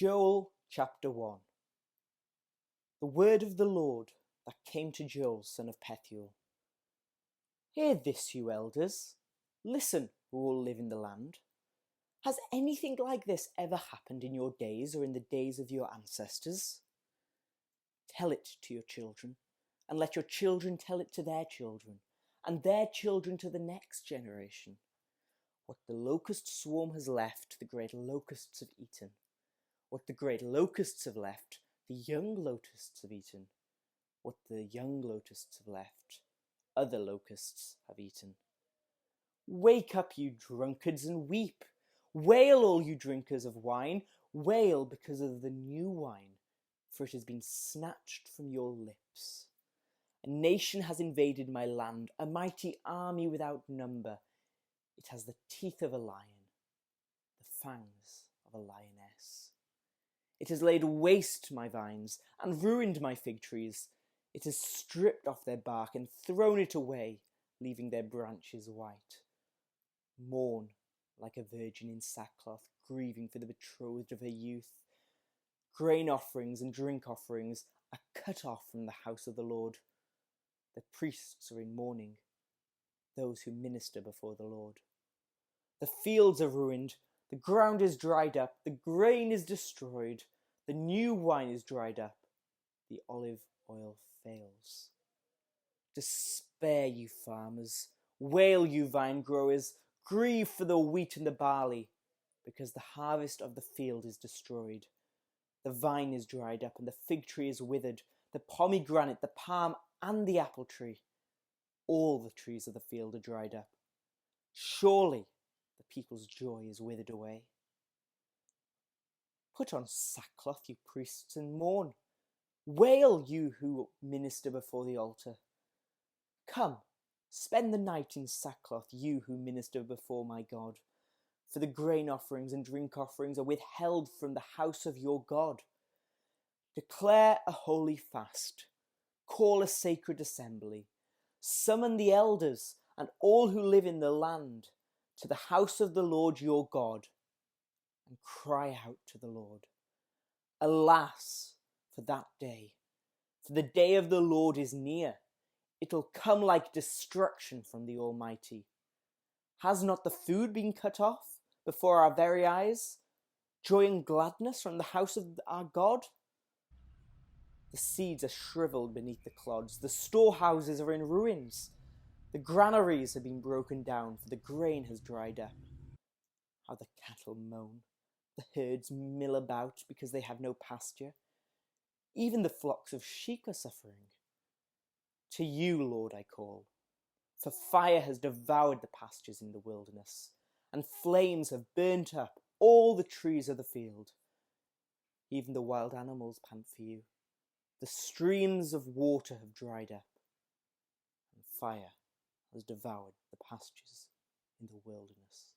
Joel chapter 1. The word of the Lord that came to Joel, son of Pethuel. Hear this, you elders. Listen, who all live in the land. Has anything like this ever happened in your days or in the days of your ancestors? Tell it to your children, and let your children tell it to their children, and their children to the next generation. What the locust swarm has left, the great locusts have eaten. What the great locusts have left, the young locusts have eaten. What the young locusts have left, other locusts have eaten. Wake up, you drunkards, and weep. Wail, all you drinkers of wine. Wail because of the new wine, for it has been snatched from your lips. A nation has invaded my land, a mighty army without number. It has the teeth of a lion, the fangs of a lioness. It has laid waste my vines and ruined my fig trees. It has stripped off their bark and thrown it away, leaving their branches white. Mourn like a virgin in sackcloth, grieving for the betrothed of her youth. Grain offerings and drink offerings are cut off from the house of the Lord. The priests are in mourning, those who minister before the Lord. The fields are ruined, the ground is dried up, the grain is destroyed, the new wine is dried up, the olive oil fails. Despair, you farmers, wail, you vine growers, grieve for the wheat and the barley, because the harvest of the field is destroyed. The vine is dried up and the fig tree is withered, the pomegranate, the palm and the apple tree. All the trees of the field are dried up. Surely the people's joy is withered away. Put on sackcloth, you priests, and mourn. Wail, you who minister before the altar. Come, spend the night in sackcloth, you who minister before my God. For the grain offerings and drink offerings are withheld from the house of your God. Declare a holy fast. Call a sacred assembly. Summon the elders and all who live in the land to the house of the Lord your God, and cry out to the Lord. Alas, for that day, for the day of the Lord is near. It'll come like destruction from the Almighty. Has not the food been cut off before our very eyes? Joy and gladness from the house of our God? The seeds are shriveled beneath the clods. The storehouses are in ruins. The granaries have been broken down, for the grain has dried up. How the cattle moan. The herds mill about because they have no pasture. Even the flocks of sheep are suffering. To you, Lord, I call, for fire has devoured the pastures in the wilderness, and flames have burnt up all the trees of the field. Even the wild animals pant for you. The streams of water have dried up, and fire has devoured the pastures in the wilderness.